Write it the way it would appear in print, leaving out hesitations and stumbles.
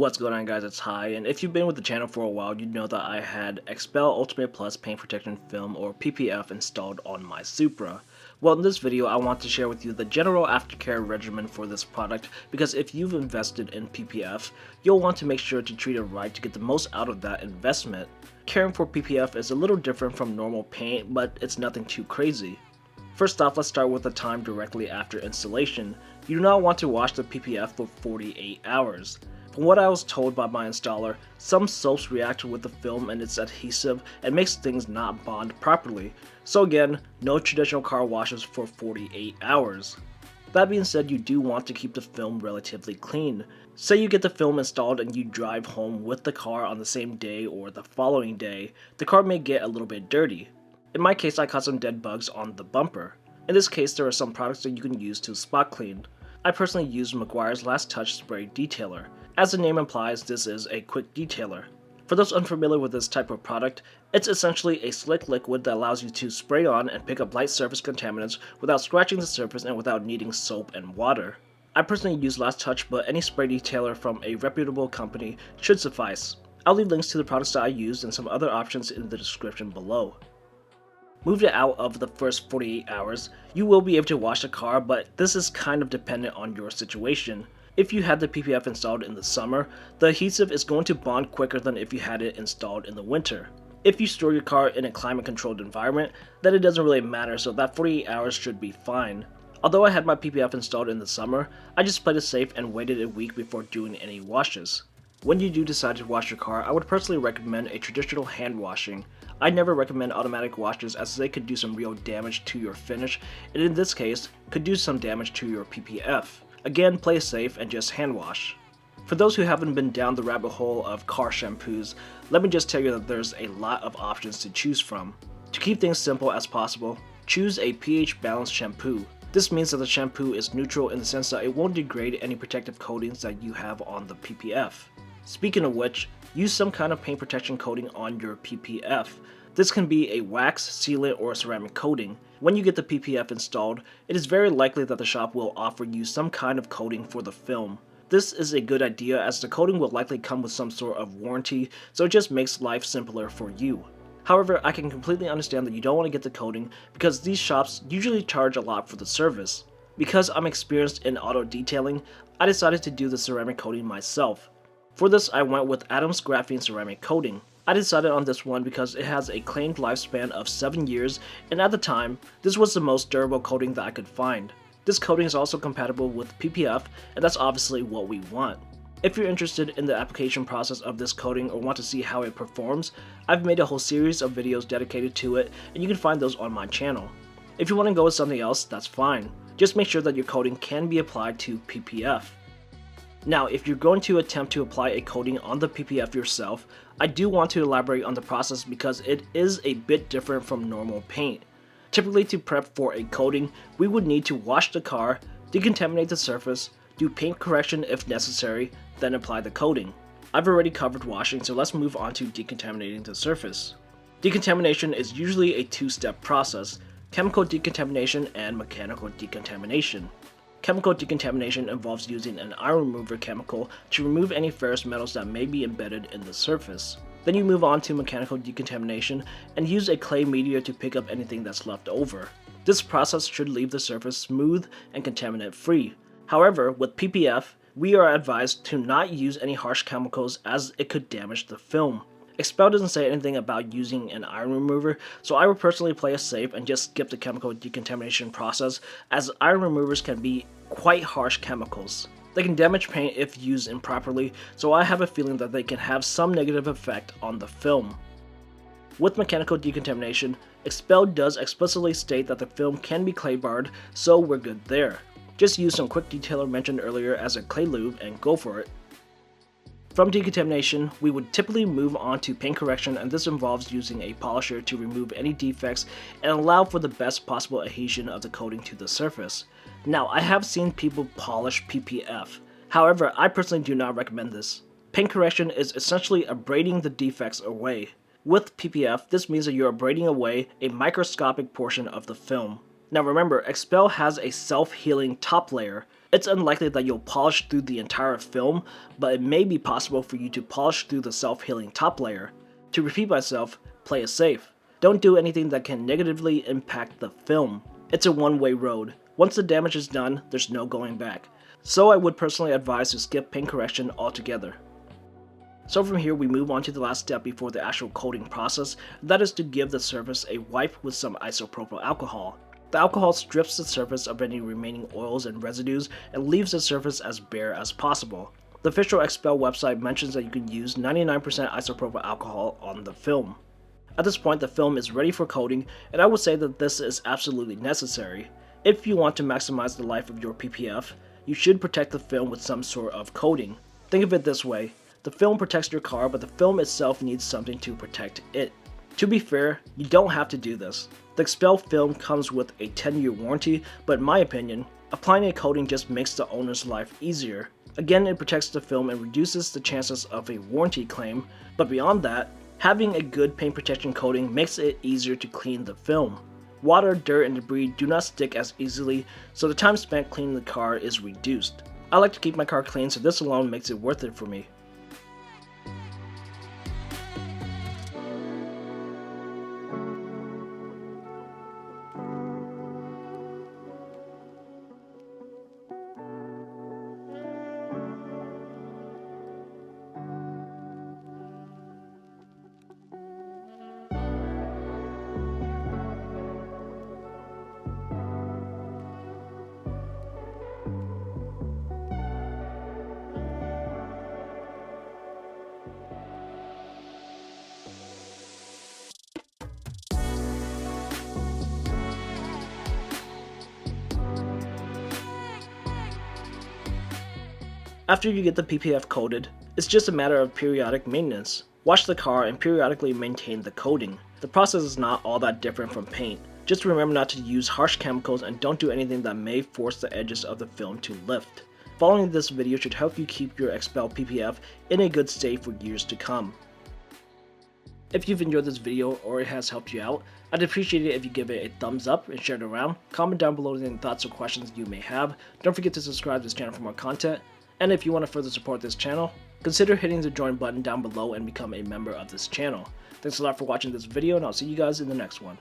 What's going on, guys? It's Hi, and if you've been with the channel for a while, you know that I had XPEL Ultimate Plus Paint Protection Film, or PPF, installed on my Supra. Well, in this video I want to share with you the general aftercare regimen for this product, because if you've invested in PPF, you'll want to make sure to treat it right to get the most out of that investment. Caring for PPF is a little different from normal paint, but it's nothing too crazy. First off, let's start with the time directly after installation. You do not want to wash the PPF for 48 hours. From what I was told by my installer, some soaps react with the film and its adhesive and makes things not bond properly. So again, no traditional car washes for 48 hours. That being said, you do want to keep the film relatively clean. Say you get the film installed and you drive home with the car on the same day or the following day, the car may get a little bit dirty. In my case, I caught some dead bugs on the bumper. In this case, there are some products that you can use to spot clean. I personally use Meguiar's Last Touch Spray Detailer. As the name implies, this is a quick detailer. For those unfamiliar with this type of product, it's essentially a slick liquid that allows you to spray on and pick up light surface contaminants without scratching the surface and without needing soap and water. I personally use Last Touch, but any spray detailer from a reputable company should suffice. I'll leave links to the products that I used and some other options in the description below. Moved it out of the first 48 hours, you will be able to wash the car, but this is kind of dependent on your situation. If you had the PPF installed in the summer, the adhesive is going to bond quicker than if you had it installed in the winter. If you store your car in a climate controlled environment, then it doesn't really matter, so that 48 hours should be fine. Although I had my PPF installed in the summer, I just played it safe and waited a week before doing any washes. When you do decide to wash your car, I would personally recommend a traditional hand washing. I never recommend automatic washes as they could do some real damage to your finish, and in this case, could do some damage to your PPF. Again, play safe and just hand wash. For those who haven't been down the rabbit hole of car shampoos, let me just tell you that there's a lot of options to choose from. To keep things simple as possible, choose a pH balanced shampoo. This means that the shampoo is neutral in the sense that it won't degrade any protective coatings that you have on the PPF. Speaking of which, use some kind of paint protection coating on your PPF. This can be a wax, sealant, or a ceramic coating. When you get the PPF installed, it is very likely that the shop will offer you some kind of coating for the film. This is a good idea as the coating will likely come with some sort of warranty, so it just makes life simpler for you. However, I can completely understand that you don't want to get the coating because these shops usually charge a lot for the service. Because I'm experienced in auto detailing, I decided to do the ceramic coating myself. For this, I went with Adam's Graphene Ceramic Coating. I decided on this one because it has a claimed lifespan of 7 years, and at the time, this was the most durable coating that I could find. This coating is also compatible with PPF, and that's obviously what we want. If you're interested in the application process of this coating or want to see how it performs, I've made a whole series of videos dedicated to it, and you can find those on my channel. If you want to go with something else, that's fine. Just make sure that your coating can be applied to PPF. Now, if you're going to attempt to apply a coating on the PPF yourself, I do want to elaborate on the process because it is a bit different from normal paint. Typically, to prep for a coating, we would need to wash the car, decontaminate the surface, do paint correction if necessary, then apply the coating. I've already covered washing, so let's move on to decontaminating the surface. Decontamination is usually a two-step process: chemical decontamination and mechanical decontamination. Chemical decontamination involves using an iron remover chemical to remove any ferrous metals that may be embedded in the surface. Then you move on to mechanical decontamination and use a clay media to pick up anything that's left over. This process should leave the surface smooth and contaminant free. However, with PPF, we are advised to not use any harsh chemicals as it could damage the film. XPEL doesn't say anything about using an iron remover, so I would personally play it safe and just skip the chemical decontamination process, as iron removers can be quite harsh chemicals. They can damage paint if used improperly, so I have a feeling that they can have some negative effect on the film. With mechanical decontamination, XPEL does explicitly state that the film can be clay barred, so we're good there. Just use some quick detailer mentioned earlier as a clay lube and go for it. From decontamination, we would typically move on to paint correction, and this involves using a polisher to remove any defects and allow for the best possible adhesion of the coating to the surface. Now, I have seen people polish PPF. However, I personally do not recommend this. Paint correction is essentially abrading the defects away. With PPF, this means that you're abrading away a microscopic portion of the film. Now remember, XPEL has a self-healing top layer. It's unlikely that you'll polish through the entire film, but it may be possible for you to polish through the self-healing top layer. To repeat myself, play it safe. Don't do anything that can negatively impact the film. It's a one-way road. Once the damage is done, there's no going back. So I would personally advise to skip paint correction altogether. So from here we move on to the last step before the actual coating process, that is to give the surface a wipe with some isopropyl alcohol. The alcohol strips the surface of any remaining oils and residues and leaves the surface as bare as possible. The official XPEL website mentions that you can use 99% isopropyl alcohol on the film. At this point the film is ready for coating, and I would say that this is absolutely necessary. If you want to maximize the life of your PPF, you should protect the film with some sort of coating. Think of it this way. The film protects your car, but the film itself needs something to protect it. To be fair, you don't have to do this. The XPEL film comes with a 10-year warranty, but in my opinion, applying a coating just makes the owner's life easier. Again, it protects the film and reduces the chances of a warranty claim, but beyond that, having a good paint protection coating makes it easier to clean the film. Water, dirt, and debris do not stick as easily, so the time spent cleaning the car is reduced. I like to keep my car clean, so this alone makes it worth it for me. After you get the PPF coated, it's just a matter of periodic maintenance. Wash the car and periodically maintain the coating. The process is not all that different from paint. Just remember not to use harsh chemicals and don't do anything that may force the edges of the film to lift. Following this video should help you keep your XPEL PPF in a good state for years to come. If you've enjoyed this video or it has helped you out, I'd appreciate it if you give it a thumbs up and share it around. Comment down below any thoughts or questions you may have. Don't forget to subscribe to this channel for more content. And if you want to further support this channel, consider hitting the join button down below and become a member of this channel. Thanks a lot for watching this video, and I'll see you guys in the next one.